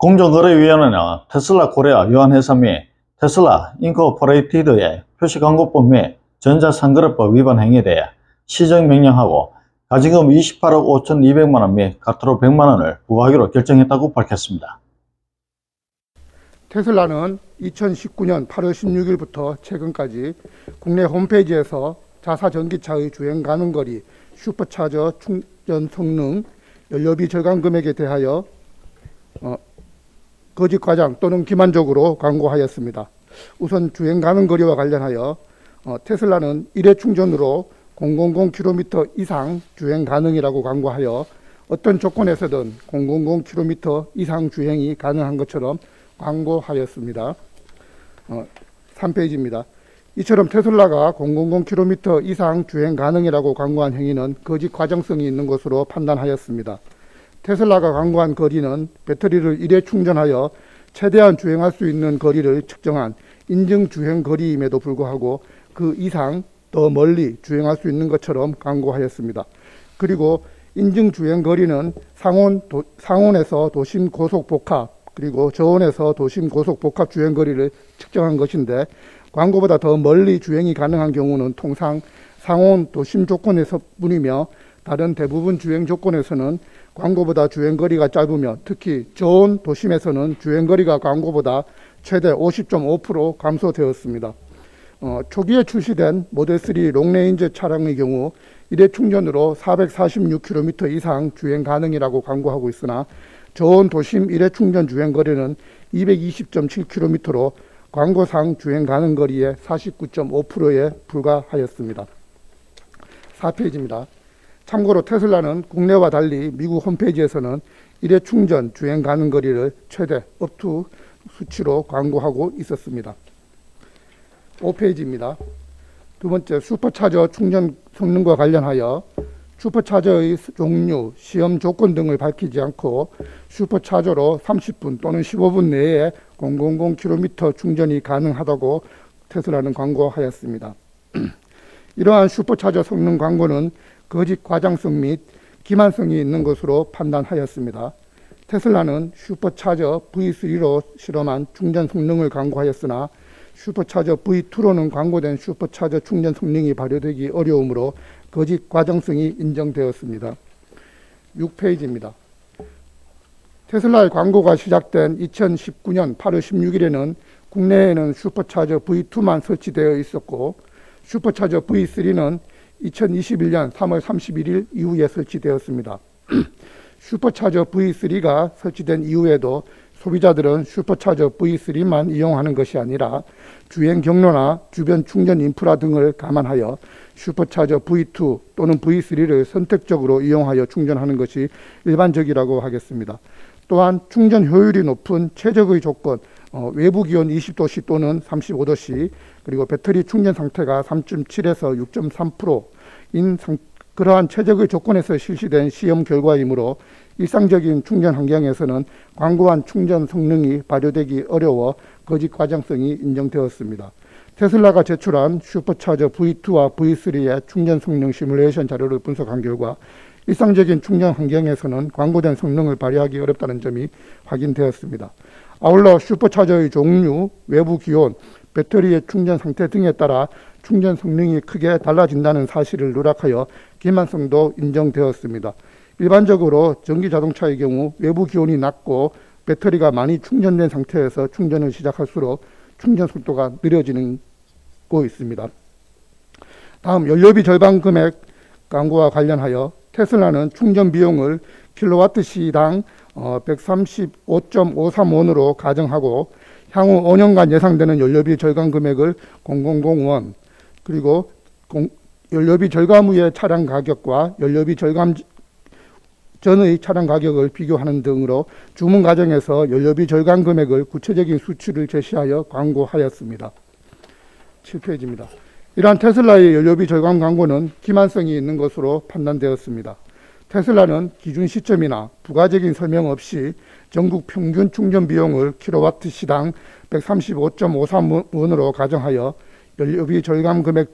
공정거래위원회는 테슬라 코리아 유한회사 및 테슬라 잉코퍼레이티드의 표시광고법 및 전자상거래법 위반 행위에 대해 시정명령하고 가징금 28억 5,200만원 및 가토로 100만원을 부과하기로 결정했다고 밝혔습니다. 테슬라는 2019년 8월 16일부터 최근까지 국내 홈페이지에서 자사 전기차의 주행 가능 거리, 슈퍼차저 충전 성능, 연료비 절감 금액에 대하여 거짓 과장 또는 기만적으로 광고하였습니다. 우선 주행 가능 거리와 관련하여 테슬라는 1회 충전으로 000km 이상 주행 가능이라고 광고하여 어떤 조건에서든 000km 이상 주행이 가능한 것처럼 광고하였습니다. 3페이지입니다. 이처럼 테슬라가 000km 이상 주행 가능이라고 광고한 행위는 거짓 과정성이 있는 것으로 판단하였습니다. 테슬라가 광고한 거리는 배터리를 1회 충전하여 최대한 주행할 수 있는 거리를 측정한 인증 주행 거리임에도 불구하고 그 이상 더 멀리 주행할 수 있는 것처럼 광고하였습니다. 그리고 인증 주행 거리는 상온에서 도심 고속 복합 그리고 저온에서 도심 고속 복합 주행 거리를 측정한 것인데 광고보다 더 멀리 주행이 가능한 경우는 통상 상온 도심 조건에서 뿐이며 다른 대부분 주행 조건에서는 광고보다 주행거리가 짧으며 특히 저온 도심에서는 주행거리가 광고보다 최대 50.5% 감소되었습니다. 초기에 출시된 모델3 롱레인지 차량의 경우 1회 충전으로 446km 이상 주행 가능이라고 광고하고 있으나 저온 도심 1회 충전 주행거리는 220.7km로 광고상 주행 가능 거리의 49.5%에 불과하였습니다. 4페이지입니다. 참고로 테슬라는 국내와 달리 미국 홈페이지에서는 1회 충전 주행 가능 거리를 최대 업투 수치로 광고하고 있었습니다. 5페이지입니다. 두 번째, 슈퍼차저 충전 성능과 관련하여 슈퍼차저의 종류, 시험 조건 등을 밝히지 않고 슈퍼차저로 30분 또는 15분 내에 000km 충전이 가능하다고 테슬라는 광고하였습니다. 이러한 슈퍼차저 성능 광고는 거짓 과장성 및 기만성이 있는 것으로 판단하였습니다. 테슬라는 슈퍼차저 V3로 실험한 충전 성능을 광고하였으나 슈퍼차저 V2로는 광고된 슈퍼차저 충전 성능이 발휘되기 어려우므로 거짓 과정성이 인정되었습니다. 6페이지입니다. 테슬라의 광고가 시작된 2019년 8월 16일에는 국내에는 슈퍼차저 V2만 설치되어 있었고 슈퍼차저 V3는 2021년 3월 31일 이후에 설치되었습니다. 슈퍼차저 V3가 설치된 이후에도 소비자들은 슈퍼차저 V3만 이용하는 것이 아니라 주행 경로나 주변 충전 인프라 등을 감안하여 슈퍼차저 V2 또는 V3를 선택적으로 이용하여 충전하는 것이 일반적이라고 하겠습니다. 또한 충전 효율이 높은 최적의 조건, 외부 기온 20도씨 또는 35도씨, 그리고 배터리 충전 상태가 3.7에서 6.3%인 그러한 최적의 조건에서 실시된 시험 결과이므로 일상적인 충전 환경에서는 광고한 충전 성능이 발휘되기 어려워 거짓 과장성이 인정되었습니다. 테슬라가 제출한 슈퍼차저 V2와 V3의 충전 성능 시뮬레이션 자료를 분석한 결과 일상적인 충전 환경에서는 광고된 성능을 발휘하기 어렵다는 점이 확인되었습니다. 아울러 슈퍼차저의 종류, 외부 기온, 배터리의 충전 상태 등에 따라 충전 성능이 크게 달라진다는 사실을 누락하여 기만성도 인정되었습니다. 일반적으로 전기 자동차의 경우 외부 기온이 낮고 배터리가 많이 충전된 상태에서 충전을 시작할수록 충전 속도가 느려지고 있습니다. 다음 연료비 절감 금액 광고와 관련하여 테슬라는 충전 비용을 킬로와트시당 135.531원으로 가정하고 향후 5년간 예상되는 연료비 절감 금액을 000원 그리고 연료비 절감 후의 차량 가격과 연료비 절감 전의 차량 가격을 비교하는 등으로 주문 과정에서 연료비 절감 금액을 구체적인 수치를 제시하여 광고하였습니다. 7페이지입니다. 이러한 테슬라의 연료비 절감 광고는 기만성이 있는 것으로 판단되었습니다. 테슬라는 기준 시점이나 부가적인 설명 없이 전국 평균 충전 비용을 킬로와트 시당 135.53원으로 가정하여 연료비 절감 금액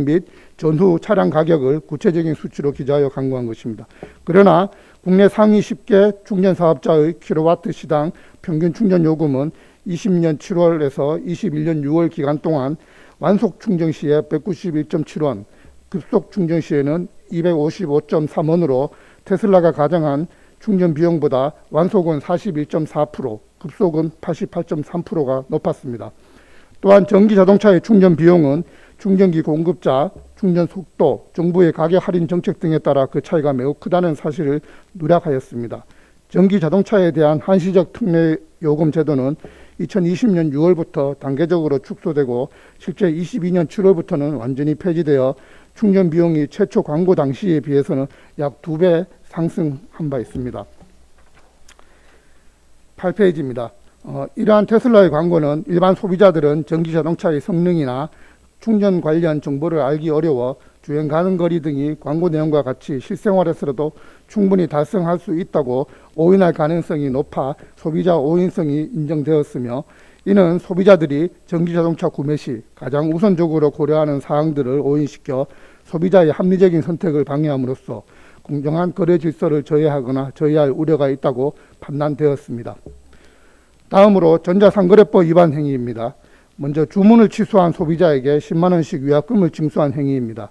및 전후 차량 가격을 구체적인 수치로 기재하여 광고한 것입니다. 그러나 국내 상위 10개 충전 사업자의 킬로와트 시당 평균 충전 요금은 20년 7월에서 21년 6월 기간 동안 완속 충전 시에 191.7원, 급속 충전 시에는 255.3원으로 테슬라가 가정한 충전 비용보다 완속은 41.4%, 급속은 88.3%가 높았습니다. 또한 전기 자동차의 충전 비용은 충전기 공급자, 충전 속도, 정부의 가격 할인 정책 등에 따라 그 차이가 매우 크다는 사실을 누락하였습니다. 전기 자동차에 대한 한시적 특례 요금 제도는 2020년 6월부터 단계적으로 축소되고 실제 22년 7월부터는 완전히 폐지되어 충전 비용이 최초 광고 당시에 비해서는 약 2배 상승한 바 있습니다. 8페이지입니다. 이러한 테슬라의 광고는 일반 소비자들은 전기 자동차의 성능이나 충전 관련 정보를 알기 어려워 주행 가는 거리 등이 광고 내용과 같이 실생활에서도 충분히 달성할 수 있다고 오인할 가능성이 높아 소비자 오인성이 인정되었으며, 이는 소비자들이 전기 자동차 구매 시 가장 우선적으로 고려하는 사항들을 오인시켜 소비자의 합리적인 선택을 방해함으로써 공정한 거래 질서를 저해하거나 저해할 우려가 있다고 판단되었습니다. 다음으로 전자상거래법 위반 행위입니다. 먼저 주문을 취소한 소비자에게 10만 원씩 위약금을 징수한 행위입니다.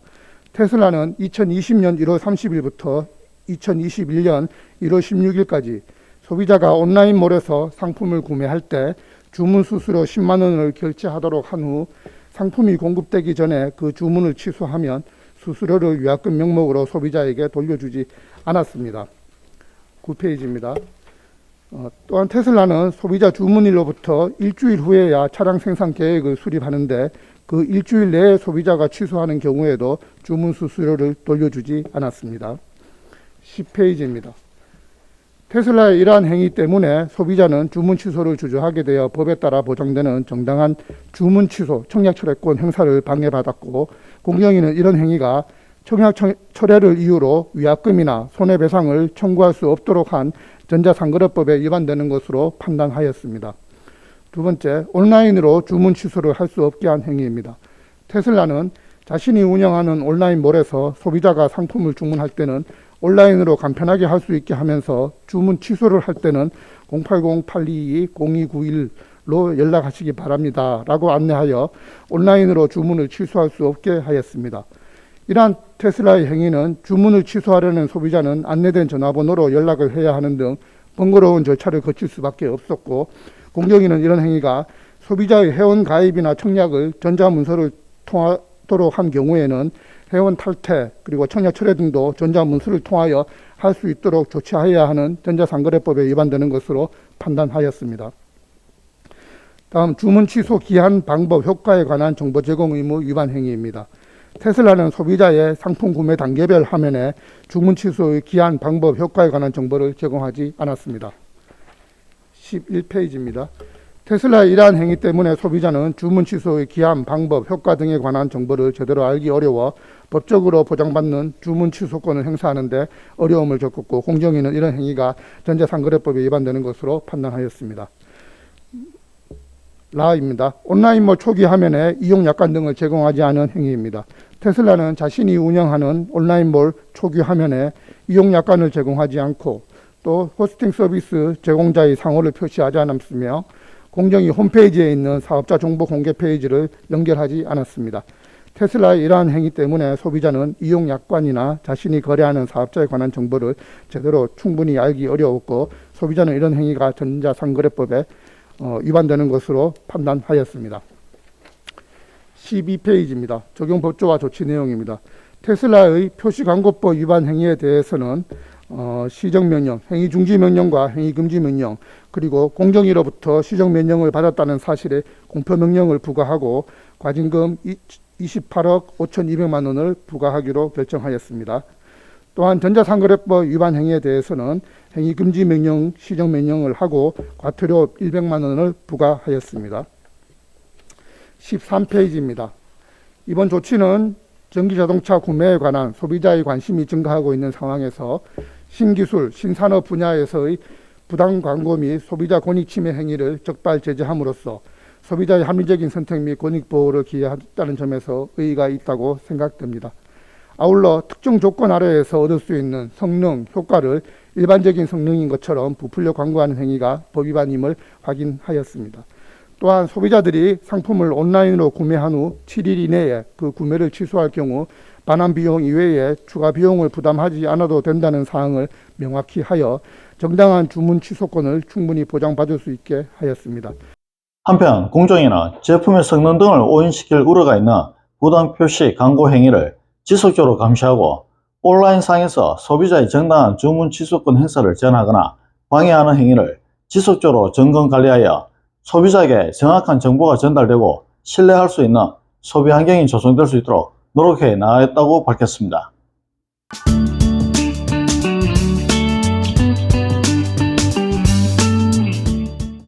테슬라는 2020년 1월 30일부터 2021년 1월 16일까지 소비자가 온라인몰에서 상품을 구매할 때 주문 수수료 10만 원을 결제하도록 한 후 상품이 공급되기 전에 그 주문을 취소하면 수수료를 위약금 명목으로 소비자에게 돌려주지 않았습니다. 9페이지입니다. 또한 테슬라는 소비자 주문일로부터 일주일 후에야 차량 생산 계획을 수립하는데 그 일주일 내에 소비자가 취소하는 경우에도 주문 수수료를 돌려주지 않았습니다. 10페이지입니다. 테슬라의 이러한 행위 때문에 소비자는 주문 취소를 주저하게 되어 법에 따라 보장되는 정당한 주문 취소, 청약 철회권 행사를 방해받았고, 공정위는 이런 행위가 청약 철회를 이유로 위약금이나 손해배상을 청구할 수 없도록 한 전자상거래법에 위반되는 것으로 판단하였습니다. 두 번째, 온라인으로 주문 취소를 할 수 없게 한 행위입니다. 테슬라는 자신이 운영하는 온라인몰에서 소비자가 상품을 주문할 때는 온라인으로 간편하게 할 수 있게 하면서 주문 취소를 할 때는 080-822-0291로 연락하시기 바랍니다 라고 안내하여 온라인으로 주문을 취소할 수 없게 하였습니다. 이러한 테슬라의 행위는 주문을 취소하려는 소비자는 안내된 전화번호로 연락을 해야 하는 등 번거로운 절차를 거칠 수밖에 없었고, 공정위는 이런 행위가 소비자의 회원 가입이나 청약을 전자문서를 통하도록 한 경우에는 회원 탈퇴 그리고 청약 철회 등도 전자문서를 통하여 할 수 있도록 조치하여야 하는 전자상거래법에 위반되는 것으로 판단하였습니다. 다음, 주문 취소 기한 방법 효과에 관한 정보 제공 의무 위반 행위입니다. 테슬라는 소비자의 상품 구매 단계별 화면에 주문 취소의 기한 방법 효과에 관한 정보를 제공하지 않았습니다. 11페이지입니다. 테슬라의 이러한 행위 때문에 소비자는 주문 취소의 기한 방법 효과 등에 관한 정보를 제대로 알기 어려워 법적으로 보장받는 주문 취소권을 행사하는데 어려움을 겪었고, 공정위는 이런 행위가 전자상거래법에 위반되는 것으로 판단하였습니다. 라입니다. 온라인몰 초기 화면에 이용 약관 등을 제공하지 않은 행위입니다. 테슬라는 자신이 운영하는 온라인몰 초기 화면에 이용 약관을 제공하지 않고 또 호스팅 서비스 제공자의 상호를 표시하지 않았으며, 공정위 홈페이지에 있는 사업자 정보 공개 페이지를 연결하지 않았습니다. 테슬라의 이러한 행위 때문에 소비자는 이용 약관이나 자신이 거래하는 사업자에 관한 정보를 제대로 충분히 알기 어려웠고, 소비자는 이런 행위가 전자상거래법에 위반되는 것으로 판단하였습니다. 12페이지입니다. 적용 법조와 조치 내용입니다. 테슬라의 표시광고법 위반 행위에 대해서는 시정명령, 행위중지명령과 행위금지명령, 그리고 공정위로부터 시정명령을 받았다는 사실에 공표명령을 부과하고 과징금 28억 5,200만 원을 부과하기로 결정하였습니다. 또한 전자상거래법 위반 행위에 대해서는 행위금지명령, 시정명령을 하고 과태료 100만 원을 부과하였습니다. 13페이지입니다. 이번 조치는 전기자동차 구매에 관한 소비자의 관심이 증가하고 있는 상황에서 신기술, 신산업 분야에서의 부당 광고 및 소비자 권익 침해 행위를 적발 제재함으로써 소비자의 합리적인 선택 및 권익 보호를 기하했다는 점에서 의의가 있다고 생각됩니다. 아울러 특정 조건 아래에서 얻을 수 있는 성능, 효과를 일반적인 성능인 것처럼 부풀려 광고하는 행위가 법 위반임을 확인하였습니다. 또한 소비자들이 상품을 온라인으로 구매한 후 7일 이내에 그 구매를 취소할 경우 반환 비용 이외에 추가 비용을 부담하지 않아도 된다는 사항을 명확히 하여 정당한 주문 취소권을 충분히 보장받을 수 있게 하였습니다. 한편 공정위는 제품의 성능 등을 오인시킬 우려가 있는 부당 표시 광고 행위를 지속적으로 감시하고 온라인상에서 소비자의 정당한 주문 취소권 행사를 제한하거나 방해하는 행위를 지속적으로 점검 관리하여 소비자에게 정확한 정보가 전달되고 신뢰할 수 있는 소비 환경이 조성될 수 있도록 노력해 나가겠다고 밝혔습니다.